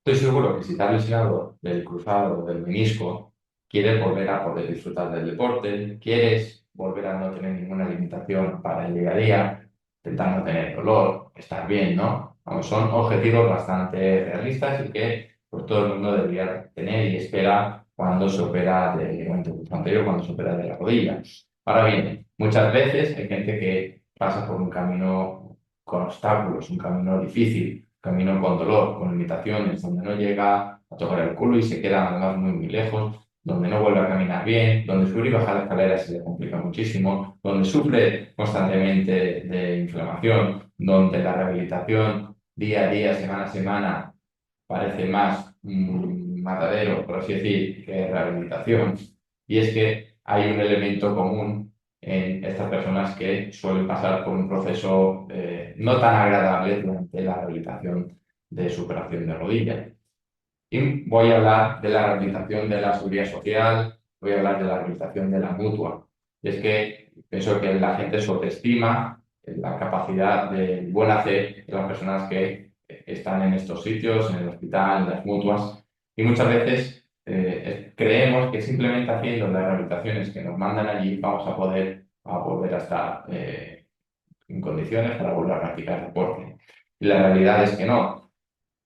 Estoy seguro que si te has lesionado del cruzado o del menisco, quieres volver a poder disfrutar del deporte, quieres volver a no tener ninguna limitación para el día a día, intentar no tener dolor, estar bien, ¿no? Vamos, son objetivos bastante realistas y que pues, todo el mundo debería tener y espera cuando se opera del ligamento cruzado anterior, cuando se opera de la rodilla. Ahora bien, muchas veces hay gente que pasa por un camino con obstáculos, un camino difícil, camino con dolor, con limitaciones, donde no llega a tocar el culo y se queda además muy, muy lejos, donde no vuelve a caminar bien, donde subir y bajar escaleras se le complica muchísimo, donde sufre constantemente de inflamación, donde la rehabilitación día a día, semana a semana, parece más matadero, por así decir, que rehabilitación. Y es que hay un elemento común en estas personas que suelen pasar por un proceso no tan agradable durante la rehabilitación de superación de rodilla. Y voy a hablar de la rehabilitación de la seguridad social, voy a hablar de la rehabilitación de la mutua. Y es que pienso que la gente subestima la capacidad de buen hacer de las personas que están en estos sitios, en el hospital, en las mutuas, y muchas veces creemos que simplemente haciendo las rehabilitaciones que nos mandan allí vamos a volver a estar en condiciones para volver a practicar deporte. Y la realidad es que no.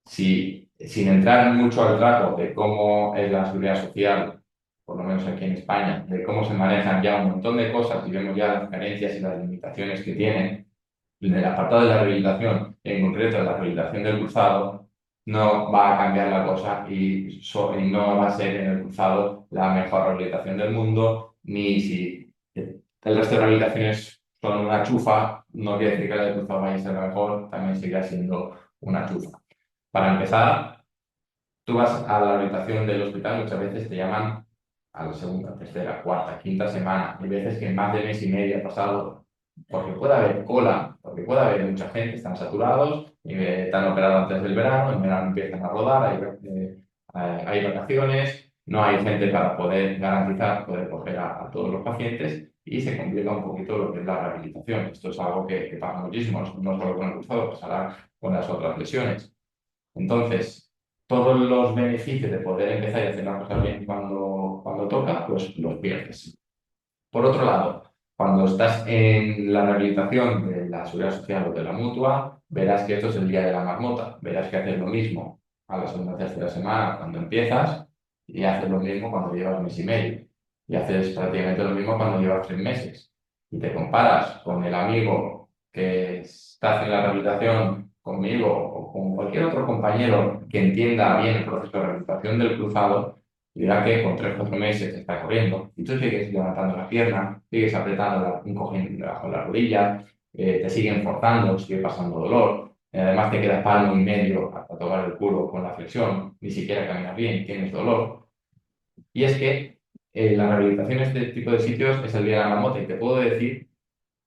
Si, sin entrar mucho al trato de cómo es la seguridad social, por lo menos aquí en España, de cómo se manejan ya un montón de cosas y vemos ya las carencias y las limitaciones que tienen, en el apartado de la rehabilitación, en concreto la rehabilitación del cruzado, no va a cambiar la cosa y no va a ser en el cruzado la mejor rehabilitación del mundo, ni si el resto de rehabilitaciones son una chufa, no quiere decir que la del cruzado vaya a ser la mejor, también seguirá siendo una chufa. Para empezar, tú vas a la habitación del hospital, muchas veces te llaman a la segunda, tercera, cuarta, quinta semana. Hay veces que más de mes y medio ha pasado porque puede haber cola, porque puede haber mucha gente, están saturados, y están operados antes del verano, en verano empiezan a rodar, hay vacaciones, no hay gente para poder garantizar, poder coger a todos los pacientes y se complica un poquito lo que es la rehabilitación. Esto es algo que pasa muchísimo, no solo con el cruzado, pasará con las otras lesiones. Entonces, todos los beneficios de poder empezar y hacer las cosas bien cuando toca, pues los pierdes. Por otro lado, cuando estás en la rehabilitación de la seguridad social o de la mutua, verás que esto es el día de la marmota. Verás que haces lo mismo a la segunda o tercera semana cuando empiezas y haces lo mismo cuando llevas mes y medio. Y haces prácticamente lo mismo cuando llevas 3 meses. Y te comparas con el amigo que está en la rehabilitación conmigo o con cualquier otro compañero que entienda bien el proceso de rehabilitación del cruzado y dirá que con 3 o 4 meses está corriendo y tú sigues levantando la pierna, sigues apretando, encogiendo bajo la rodilla, te siguen forzando, sigue pasando dolor. Además te queda palmo y medio hasta tocar el culo con la flexión, ni siquiera caminas bien, tienes dolor. Y es que la rehabilitación en este tipo de sitios es el día de la marmota y te puedo decir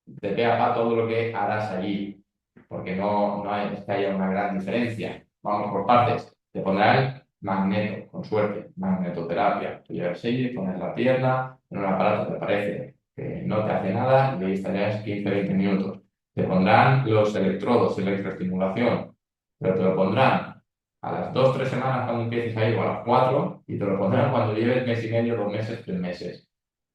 de pe a pa todo lo que harás allí, porque no es que haya una gran diferencia. Vamos por partes. Te pondrán magneto, con suerte, magnetoterapia. Tú llevas allí, pones la pierna en un aparato que parece que no te hace nada y ahí estarías 15 o 20 minutos. Te pondrán los electrodos, electroestimulación, pero te lo pondrán a las 2 o 3 semanas cuando empieces a ir o a las 4 y te lo pondrán cuando lleves mes y medio, 2 meses, 3 meses.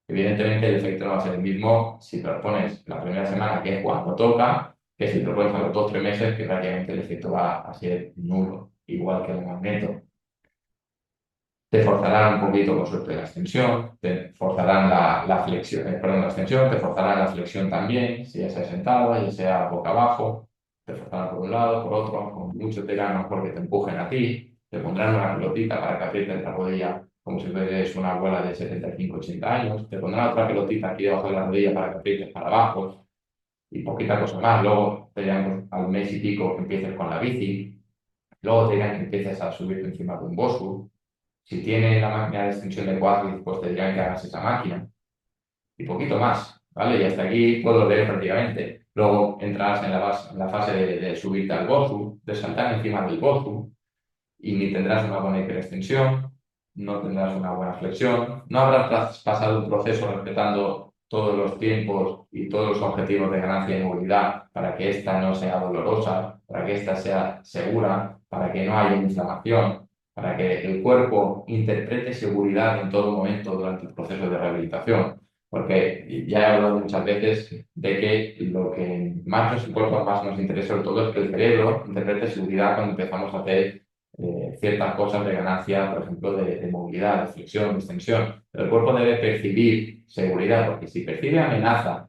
Evidentemente el efecto no va a ser el mismo si te lo pones la primera semana, que es cuando toca, que si te lo pones a los 2 o 3 meses, que prácticamente el efecto va a ser nulo, igual que el magneto. Te forzarán un poquito con suerte la extensión, te forzarán la flexión, perdón, la extensión, te forzarán la flexión también, si ya sea sentada, ya sea boca abajo, te forzarán por un lado, por otro, con mucho te a lo mejor que te empujen a ti, te pondrán una pelotita para que aprietes la rodilla como si fueres una abuela de 75 o 80 años, te pondrán otra pelotita aquí debajo de la rodilla para que aprietes para abajo y poquita cosa más. Luego te dirán pues, al mes y pico que empieces con la bici, luego te dirán que empieces a subirte encima de un Bosu. Si tiene la máquina de extensión de cuádriceps, pues te dirán que hagas esa máquina. Y poquito más, ¿vale? Y hasta aquí puedo leer prácticamente. Luego entrarás en la fase de subirte al Bosu, de saltar encima del Bosu, y ni tendrás una buena hiperextensión, no tendrás una buena flexión, no habrás pasado un proceso respetando todos los tiempos y todos los objetivos de ganancia de movilidad para que ésta no sea dolorosa, para que ésta sea segura, para que no haya inflamación. para que el cuerpo interprete seguridad en todo momento durante el proceso de rehabilitación. Porque ya he hablado muchas veces de que lo que más nos importa, más nos interesa sobre todo es que el cerebro interprete seguridad cuando empezamos a hacer ciertas cosas de ganancia, por ejemplo, de movilidad, de flexión, de extensión. Pero el cuerpo debe percibir seguridad, porque si percibe amenaza,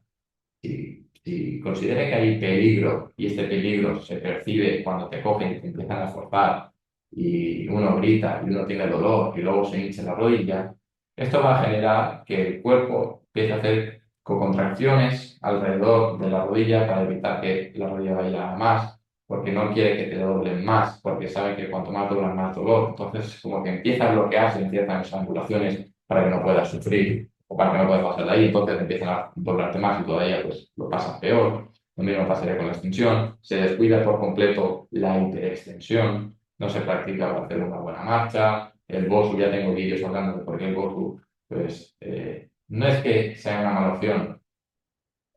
si considera que hay peligro y este peligro se percibe cuando te cogen y te empiezan a forzar y uno grita y uno tiene dolor y luego se hincha la rodilla, esto va a generar que el cuerpo empiece a hacer contracciones alrededor de la rodilla para evitar que la rodilla vaya a más, porque no quiere que te doblen más, porque sabe que cuanto más doblan, más dolor. Entonces, como que empieza a bloquearse en ciertas angulaciones para que no puedas sufrir o para que no puedas pasar de ahí, entonces empiezan a doblarte más y todavía pues, lo pasas peor. Lo mismo pasaría con la extensión. Se descuida por completo la hiperextensión, no se practica para hacer una buena marcha. El BOSU, ya tengo vídeos hablando de por qué el BOSU, pues no es que sea una mala opción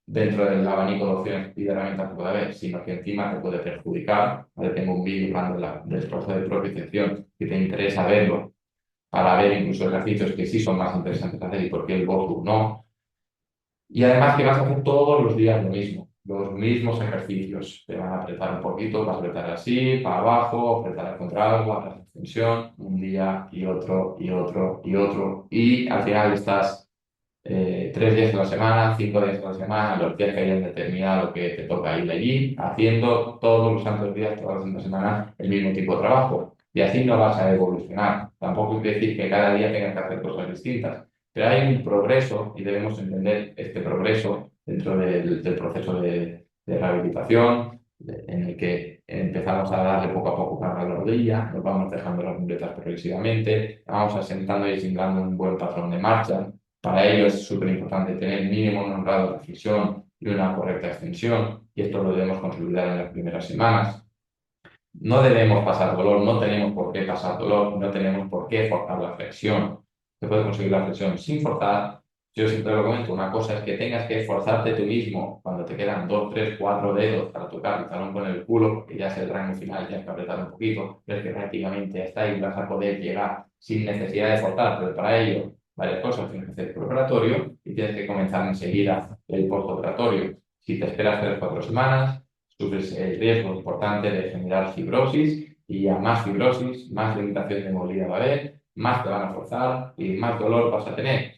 dentro del abanico de opciones y de herramientas que puede haber, sino que encima te puede perjudicar. Ahora tengo un vídeo hablando del proceso de propiocepción, si te interesa verlo, para ver incluso ejercicios que sí son más interesantes de hacer y por qué el BOSU no. Y además que vas a hacer todos los días lo mismo, los mismos ejercicios. Te van a apretar un poquito, vas a apretar así, para abajo, apretar al contrario, hacer extensión, un día y otro y otro y otro. Y al final estás 3 días a la semana, 5 días a la semana, los días que hayan determinado que te toca ir allí, haciendo todos los santos días, todas las santas semanas, el mismo tipo de trabajo. Y así no vas a evolucionar. Tampoco quiere decir que cada día tengas que hacer cosas distintas, pero hay un progreso y debemos entender este progreso dentro del proceso de rehabilitación, en el que empezamos a darle poco a poco carga a la rodilla, nos vamos dejando las muletas progresivamente, vamos asentando y asimilando un buen patrón de marcha. Para ello es súper importante tener mínimo un grado de flexión y una correcta extensión, y esto lo debemos consolidar en las primeras semanas. No debemos pasar dolor, no tenemos por qué pasar dolor, no tenemos por qué forzar la flexión. Se puede conseguir la flexión sin forzar. Yo siempre lo comento, una cosa es que tengas que esforzarte tú mismo cuando te quedan 2, 3, 4 dedos para tocar el talón con el culo, porque ya es el rango final, tienes que apretar un poquito, pero es que prácticamente hasta ahí vas a poder llegar sin necesidad de forzar, pero para ello varias cosas, tienes que hacer preoperatorio y tienes que comenzar enseguida el postoperatorio. Si te esperas 3, 4 semanas, sufres el riesgo importante de generar fibrosis y a más fibrosis, más limitación de movilidad va a haber, más te van a forzar y más dolor vas a tener.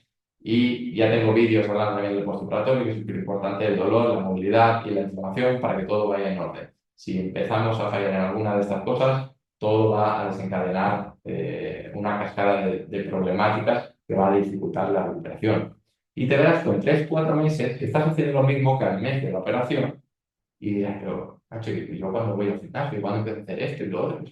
Y ya tengo vídeos hablando también del postoperatorio, que es súper importante el dolor, la movilidad y la inflamación para que todo vaya en orden. Si empezamos a fallar en alguna de estas cosas, todo va a desencadenar una cascada de problemáticas que va a dificultar la recuperación. Y te verás que en 3, 4 meses que estás haciendo lo mismo que al mes de la operación, y dirás, pero, macho, ¿y yo cuando voy al gimnasio? ¿Cuándo empiezo a hacer esto y lo otro?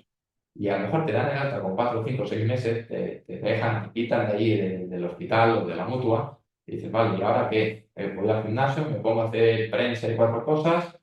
Y a lo mejor te dan el alta con 4, 5, 6 meses, te dejan, te quitan de allí del hospital o de la mutua, y dices, vale, ¿y ahora qué? Voy al gimnasio, me pongo a hacer prensa y 4 cosas,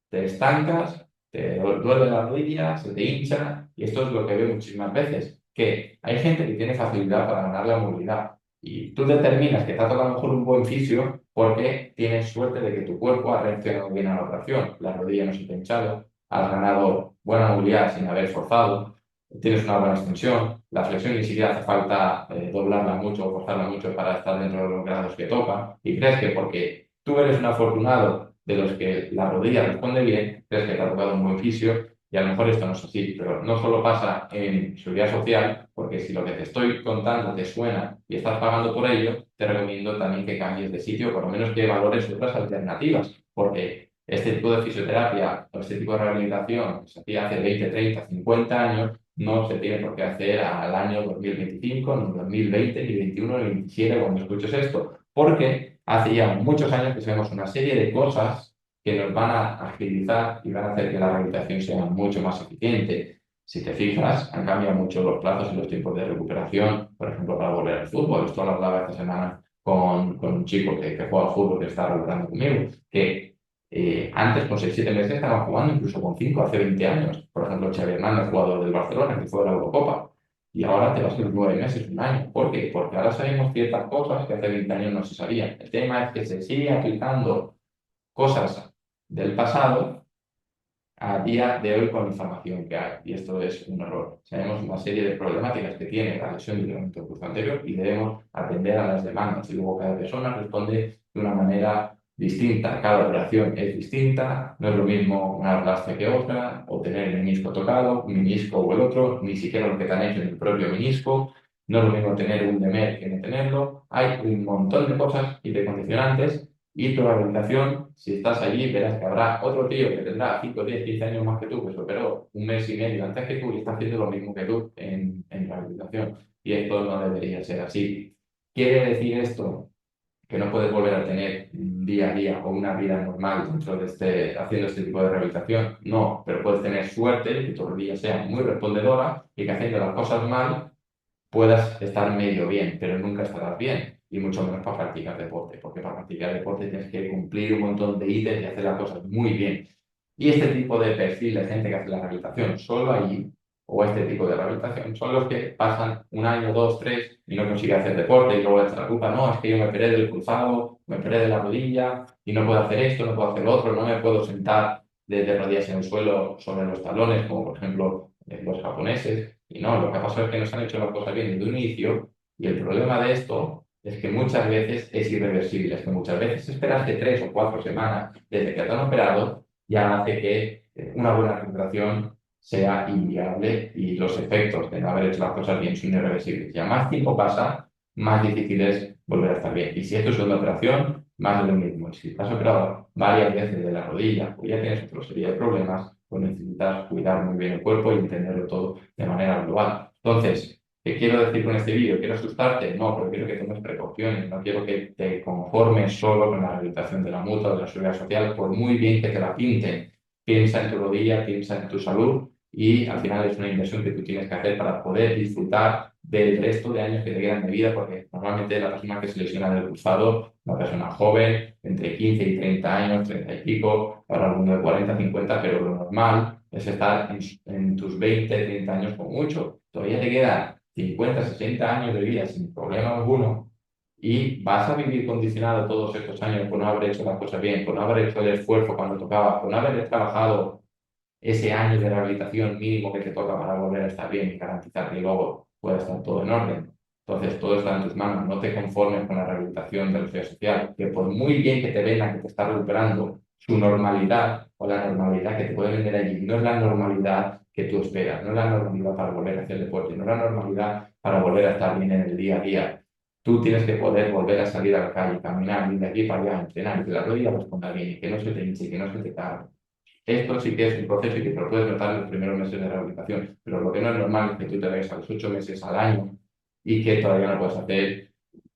te estancas, te duele la rodilla, se te hincha, y esto es lo que veo muchísimas veces, que hay gente que tiene facilidad para ganar la movilidad, y tú determinas que te ha tocado a lo mejor un buen fisio porque tienes suerte de que tu cuerpo ha reaccionado bien a la operación, la rodilla no se te ha hinchado, has ganado buena movilidad sin haber forzado, tienes una buena extensión, la flexión ni siquiera hace falta doblarla mucho o forzarla mucho para estar dentro de los grados que toca, y crees que porque tú eres un afortunado de los que la rodilla responde bien, crees que te ha tocado un buen fisio, y a lo mejor esto no es así, pero no solo pasa en seguridad social, porque si lo que te estoy contando te suena y estás pagando por ello, te recomiendo también que cambies de sitio, por lo menos que valores otras alternativas, porque este tipo de fisioterapia o este tipo de rehabilitación que se hacía hace 20, 30, 50 años, no se tiene por qué hacer al año 2025, ni 2020, ni 21, ni 27 cuando escuches esto, porque hace ya muchos años que sabemos una serie de cosas que nos van a agilizar y van a hacer que la rehabilitación sea mucho más eficiente. Si te fijas, han cambiado mucho los plazos y los tiempos de recuperación, por ejemplo, para volver al fútbol. Esto lo hablaba esta semana con un chico que juega al fútbol, que está recuperando conmigo, que antes con 6, 7 meses estaba jugando, incluso con 5, hace 20 años. Por ejemplo, Xavi Hernández, jugador del Barcelona, que fue de la Eurocopa. Y ahora te vas a ir 9 meses, un año. ¿Por qué? Porque ahora sabemos ciertas cosas que hace 20 años no se sabían. El tema es que se sigue aplicando cosas del pasado a día de hoy con la información que hay, y esto es un error. Sabemos una serie de problemáticas que tiene la lesión del ligamento cruzado anterior y debemos atender a las demandas. Y luego cada persona responde de una manera distinta. Cada operación es distinta, no es lo mismo una arlastre que otra, o tener el menisco tocado, un menisco o el otro, ni siquiera lo que te han hecho en el propio menisco. No es lo mismo tener un DEMER que no tenerlo. Hay un montón de cosas y de condicionantes y tu rehabilitación, si estás allí, verás que habrá otro tío que tendrá 5, 10, 15 años más que tú, que se operó un mes y medio antes que tú y está haciendo lo mismo que tú en rehabilitación. Y esto no debería ser así. ¿Quiere decir esto que no puedes volver a tener un día a día o una vida normal dentro de haciendo este tipo de rehabilitación? No, pero puedes tener suerte de que tu rodilla sea muy respondedora y que haciendo las cosas mal puedas estar medio bien, pero nunca estarás bien, y mucho menos para practicar deporte, porque para practicar deporte tienes que cumplir un montón de ítems y hacer las cosas muy bien. Y este tipo de perfil de gente que hace la rehabilitación solo allí, o este tipo de rehabilitación, son los que pasan un año, dos, tres y no consiguen hacer deporte y luego les echa la culpa, no, es que yo me operé del cruzado, me operé de la rodilla y no puedo hacer esto, no puedo hacer lo otro, no me puedo sentar de rodillas en el suelo sobre los talones, como por ejemplo los japoneses. Y no, lo que ha pasado es que nos han hecho las cosas bien desde un inicio y el problema de esto es que muchas veces es irreversible, es que muchas veces esperarte 3 o 4 semanas desde que te han operado ya hace que una buena recuperación sea inviable y los efectos de no haber hecho las cosas bien son irreversibles. Ya más tiempo pasa, más difícil es volver a estar bien. Y si esto es una operación, más de lo mismo. Y si te has operado varias veces de la rodilla o ya tienes otra serie de problemas, pues necesitas cuidar muy bien el cuerpo y entenderlo todo de manera global. Entonces, ¿qué quiero decir con este vídeo? ¿Quiero asustarte? No, pero quiero que tomes precauciones. No quiero que te conformes solo con la rehabilitación de la mutua o de la seguridad social, por muy bien que te la pinten. Piensa en tu rodilla, piensa en tu salud y al final es una inversión que tú tienes que hacer para poder disfrutar del resto de años que te quedan de vida, porque normalmente la persona que se lesiona del cruzado, una persona joven, entre 15 y 30 años, 30 y pico, para alguno de 40, 50, pero lo normal es estar en tus 20, 30 años con mucho. Todavía te quedan 50, 60 años de vida sin problema alguno y vas a vivir condicionado todos estos años por no haber hecho las cosas bien, por no haber hecho el esfuerzo cuando tocaba, por no haber trabajado ese año de rehabilitación mínimo que te toca para volver a estar bien y garantizar que luego pueda estar todo en orden. Entonces, todo está en tus manos. No te conformes con la rehabilitación de la seguridad social, que por muy bien que te venga que te está recuperando su normalidad o la normalidad que te puede vender allí, no es la normalidad que tú esperas, no es la normalidad para volver a hacer deporte, no es la normalidad para volver a estar bien en el día a día. Tú tienes que poder volver a salir a la calle, caminar, ir de aquí para allá, entrenar, y que la rodilla responda bien, y que no se te hinche, y que no se te cargue. Esto sí que es un proceso y que te lo puedes notar en los primeros meses de rehabilitación, pero lo que no es normal es que tú te vayas a los 8 meses al año y que todavía no puedas hacer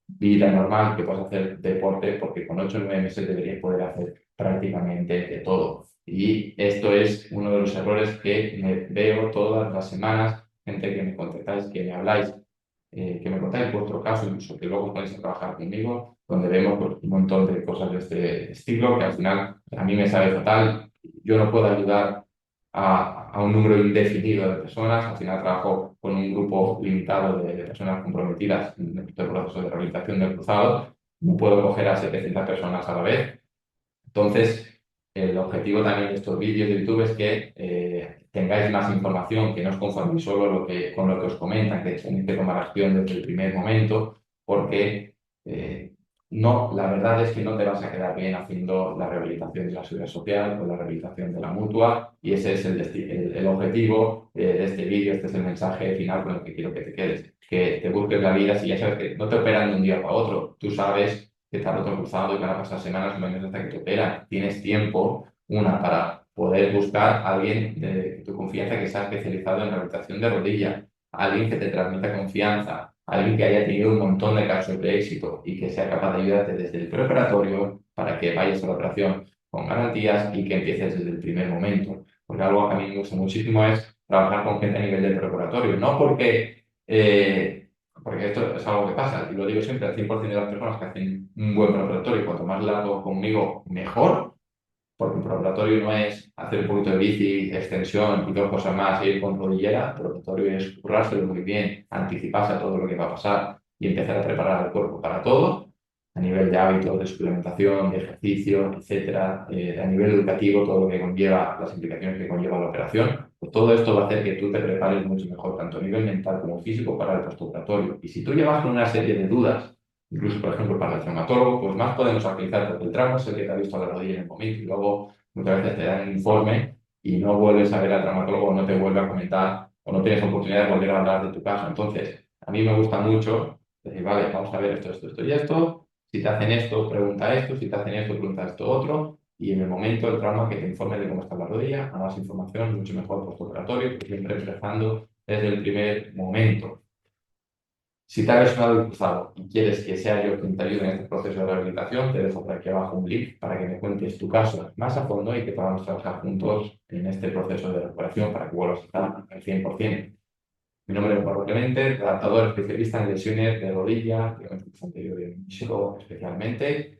vida normal, que puedas hacer deporte, porque con 8 o 9 meses deberías poder hacer prácticamente de todo. Y esto es uno de los errores que me veo todas las semanas, gente que me contactáis, que me habláis, que me contáis vuestro caso, incluso que luego os ponéis a trabajar conmigo, donde vemos pues, un montón de cosas de este estilo que al final a mí me sabe fatal. Yo no puedo ayudar a un número indefinido de personas. Al final trabajo con un grupo limitado de personas comprometidas en el proceso de rehabilitación del cruzado. No puedo coger a 700 personas a la vez. Entonces, el objetivo también de estos vídeos de YouTube es que tengáis más información, que no os conforméis solo con lo que os comentan, que tenéis que tomar acción desde el primer momento, porque no, la verdad es que no te vas a quedar bien haciendo la rehabilitación de la seguridad social o la rehabilitación de la mutua, y ese es el objetivo de este vídeo, este es el mensaje final con el que quiero que te quedes, que te busques la vida, si ya sabes que no te operan de un día para otro, tú sabes que está roto cruzado y van a pasar semanas o meses hasta que te operan. Tienes tiempo, una, para poder buscar a alguien de tu confianza que sea especializado en rehabilitación de rodilla, alguien que te transmita confianza, alguien que haya tenido un montón de casos de éxito y que sea capaz de ayudarte desde el preoperatorio para que vayas a la operación con garantías y que empieces desde el primer momento. Porque algo que a mí me gusta muchísimo es trabajar con gente a nivel del preoperatorio, no porque esto es algo que pasa, y lo digo siempre, al 100% de las personas que hacen un buen preparatorio, y cuanto más largo conmigo, mejor, porque un preparatorio no es hacer un poquito de bici, extensión y dos cosas más e ir con rodillera. El preparatorio es currárselo muy bien, anticiparse a todo lo que va a pasar y empezar a preparar el cuerpo para todo. a nivel de hábitos, de suplementación, de ejercicio, etcétera, a nivel educativo, todo lo que conlleva, las implicaciones que conlleva la operación, pues todo esto va a hacer que tú te prepares mucho mejor, tanto a nivel mental como físico, para el postoperatorio. Y si tú llevas con una serie de dudas, incluso, por ejemplo, para el traumatólogo, pues más podemos agilizar, porque el trauma es el que te ha visto a la rodilla en el momento y luego muchas veces te dan un informe y no vuelves a ver al traumatólogo o no te vuelve a comentar o no tienes oportunidad de volver a hablar de tu caso. Entonces, a mí me gusta mucho decir, vale, vamos a ver esto, esto, esto y esto. Si te hacen esto, pregunta esto. Si te hacen esto, pregunta esto otro. Y en el momento del trauma que te informe de cómo está la rodilla, a más información, mucho mejor postoperatorio, siempre empezando desde el primer momento. Si te ha lesionado el cruzado y quieres que sea yo quien te ayude en este proceso de rehabilitación, te dejo por aquí abajo un link para que me cuentes tu caso más a fondo y que podamos trabajar juntos en este proceso de recuperación para que vuelvas a estar al 100%. Mi nombre es Pablo Clemente, tratador especialista en lesiones de rodilla, de anterior y menisco especialmente.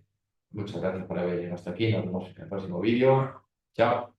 Muchas gracias por haber llegado hasta aquí. Nos vemos en el próximo vídeo. Chao.